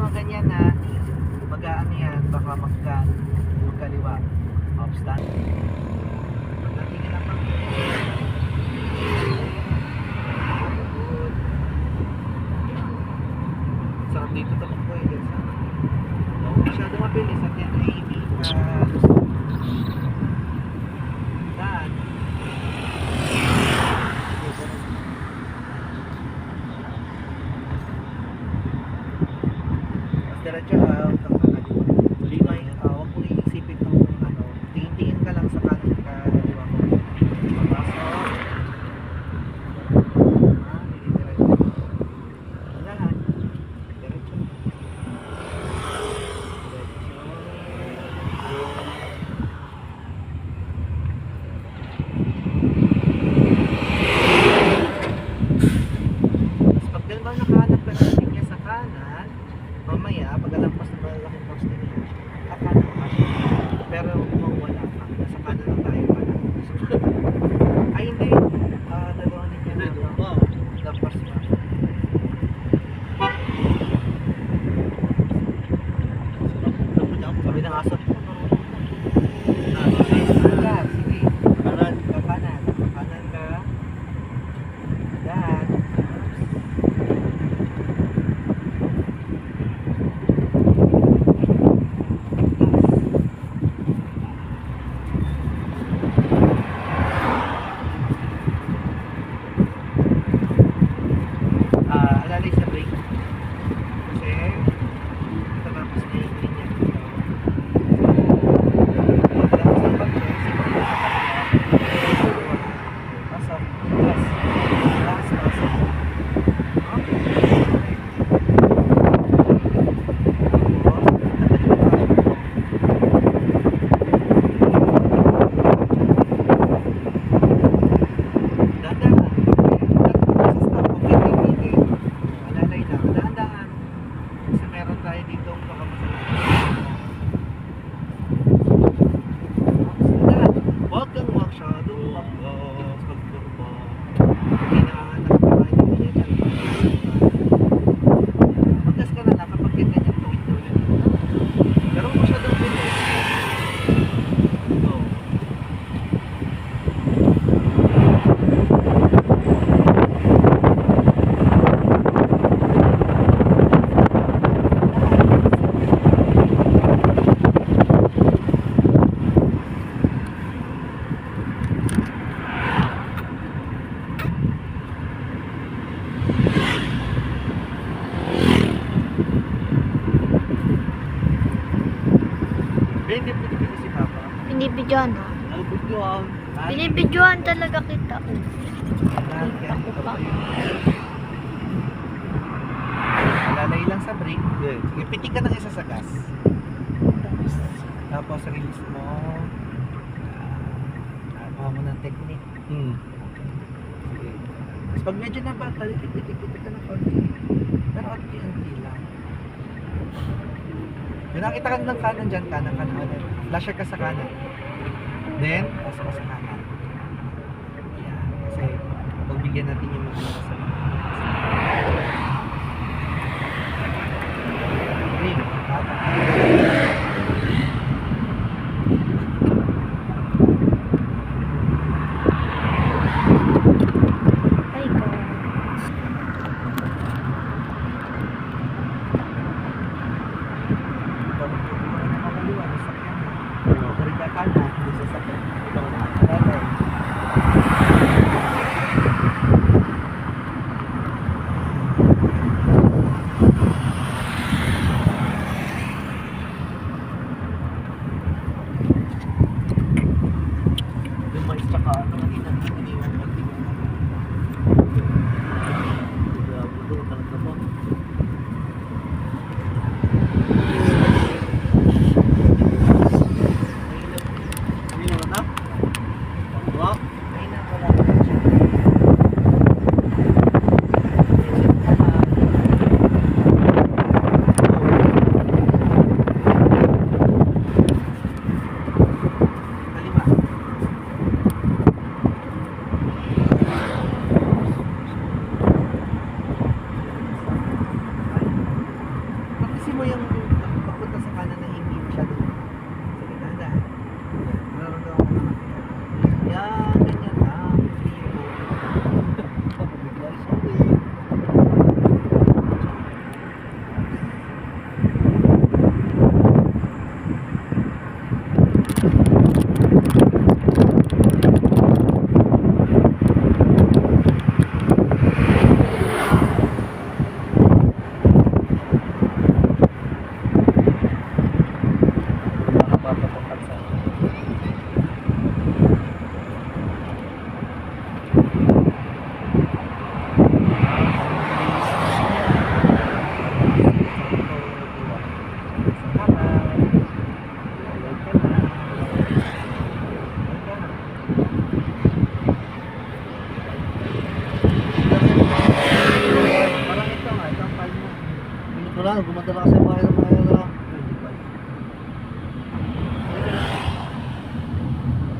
mga ganyan na mag-aano yan, baka magkaliwa. Obstan. Pagdating na pang sarap dito tumakbo eh. Masyado mabilis at yan ay hindi daan. Mas diretso hindi may huwag mo iisipin itong tingin-tingin ka lang sa kanan ka kaliwa mo. Papasok. Hindi diretso. Lahat. Diretso. Pag ba nakahanap ka ng linya sa kanan, mamaya, pag alampas na malaking poste niya, kakanan ka siya. Pero kung wala ka, nasa kanan na tayo pala. Ay hindi, dalawang linya na lampas na. Sabi ng aso, sige, kanan ka, daan. Alalay sa brake kasi tapos na yung linya tapos ang pag-check pasok pasok tayo dito baka wag kang masyadong pagturbo hinahanap ka ba hindi niya magkas ka na lang kapag ganyan tuwid-tuwid pero masyadong bilis hindi pinipili si Papa. Binibidyohan ha? Binibidyohan. Binibidyohan talaga kita. Ako pa. Alalay lang sa brake. Sige, pitik ka ng isa sa gas. Tapos release mo. Nakuha mo ng technique. Sige. Tapos pag medyo nabagal, pitik ka ng konti. Pero konti lang. Yung nakita ka ng kanan dyan, kanan. Flasher ka sa kanan. Then, pasok ka sa kanan. Ayan. Kasi, pagbigyan natin yung mga nasa ring. Ay, God. Wala, gumanda na kasi ang bahay ng mga yan na.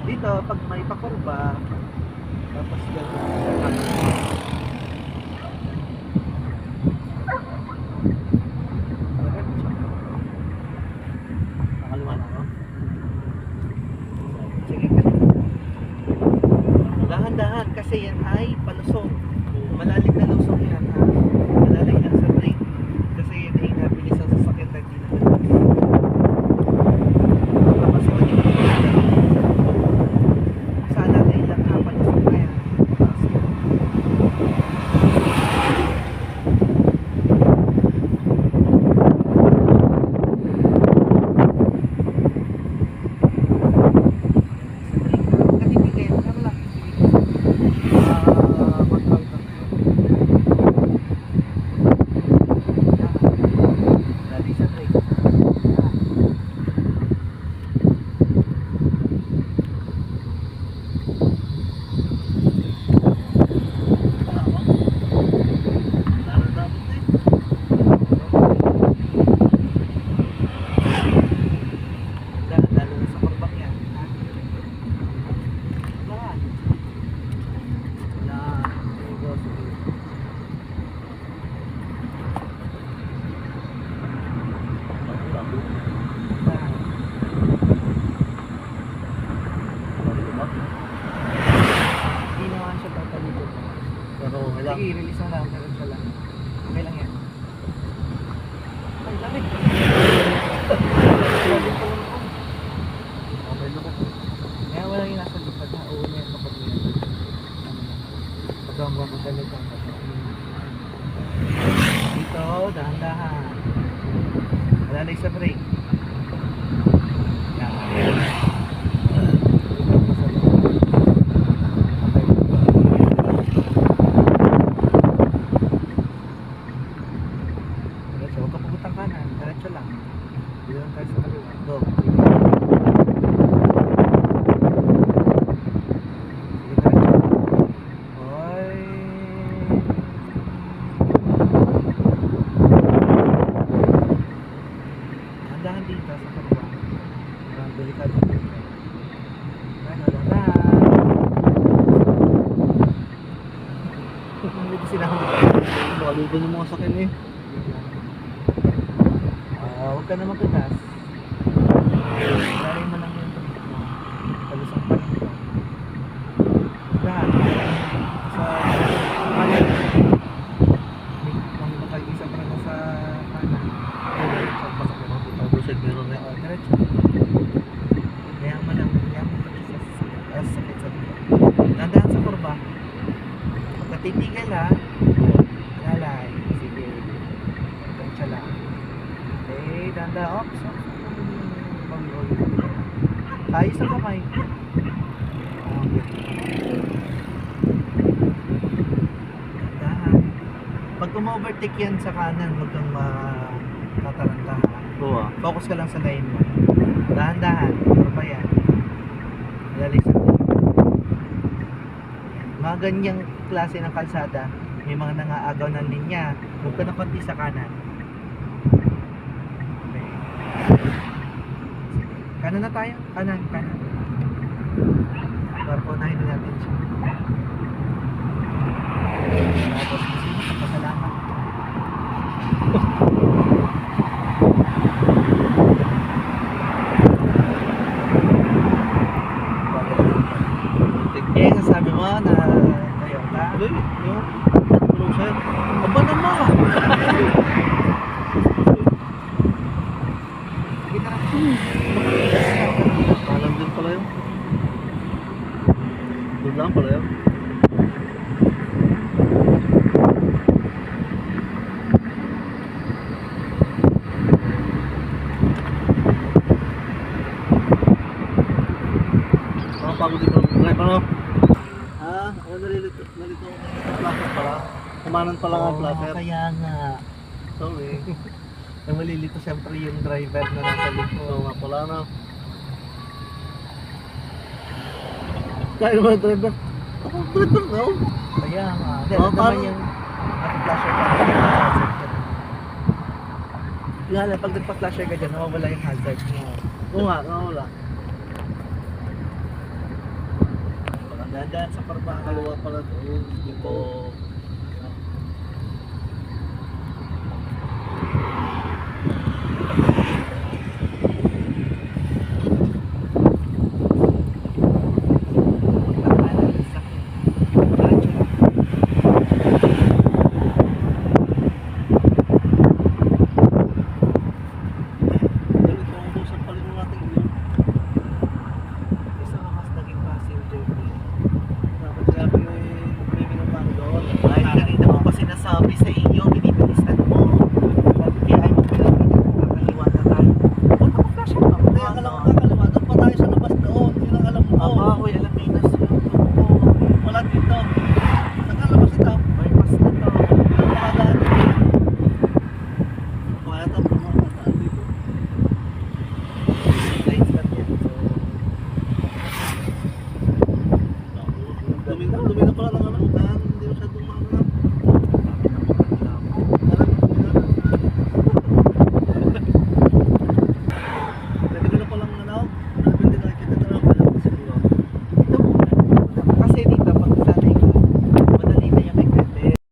Dito, pag may pakurba, tapos gano'n. Nakaliwa na ako. Sige ka. Dahan-dahan kasi yan ay palusong. Malalim na lusong yan ha. Malalim lang sa brake. Kasi yan ay nabilis ang sasakyan na hindi na tapos yun yung sa alalay lang ha. Palusong na yan. Tapos yan. Hindi naman siya papalitan. Pero okay lang. Sige, release mo lang. Meron siya lang. Okay lang yan. Ay, lamig. Lamig pa lang ako. Okay lang ako. Kaya walang yung nasa lipad na uuna yan kapag yan. Pagkang magalit ang dito, dahan-dahan. Malalay sa brake. Yan. Diretso, huwag ka pagutang kanan. Diretso lang. Dito lang tayo sa kaliwa. Go. Sige, diretso. Oy. Dahan dito sa kaliwa. Parang delikado dito. Ano, dahan. Hindi ko sinahuli. Bakalugan yung mga sakin eh. Huwag ka na magkagas. Larin mo lang yung tubig mo. Palusang pa nito. Dahan. Sa kanan. May makag-isa pa na sa kanan. Sa pasok ko mga pagkabusid meron eh. Diretso. Kaya mo lang. Kaya mo sa sakit sa dito. Dandahan sa kurba. Pagkatitigil ha. Lalay. Sige. Diretso lang. Okay, danda. Ops. Tayo sa kamay. Okay. Dahan. Pag umovertake yan sa kanan, huwag kang matataranta ha. Oo ah. Focus ka lang sa lane mo. Dahan-dahan. Ano ba yan? Lalay sa mga ganyang klase ng kalsada, may mga nangaagaw ng linya. Huwag ka na konti sa kanan. Okay. Sige. Kanan na tayo. Kanan. Para unahin na natin siya. Tapos gusto mo, pasalamat. Eh, sasabi mo na Toyota. Hindi, yung cruiser. Aba naman! Kita na. Kalam din pala yun. Doon lang pala yun. Nakapagod din pala. Drive ano? Ako nalilito ako ng placer pala. Kumanan pala nga placer. Kaya nga. Sorry. Ang malilito siyempre yung driver na nasa likod. Oo nga pala na. Kaya naman ang driver. Ako driver na ako. Kaya nga. Hindi, Oh, ano naman paano? yung naka-flasher pa. Nga lang, pag nagpa-flasher ka dyan, nawawala yung hazard mo. Oo nga, wala. Dadaan sa parbahan. Kaliwa pala doon. Dito. Ganito ang usap pala ng ating yun. Isa ka mas naging passenger ko. Dapat sinabi mo may minumang doon. Ay, kanina ko pa sinasabi sa inyo, binibilisan mo. Sabi kaya ay magbilang ka dyan, nakakaliwa na tayo. Punta ko flash up. Kaya alam mo kakaliwa, doon pa tayo sa labas doon. Yun ang alam mo. Aba, Kuya Laminas yun. Wala dito. Nakalabas ito. Bypass na to. Nakadaan dito. Kaya ito, nakadaan dito. Lights lang yan. So, Dumi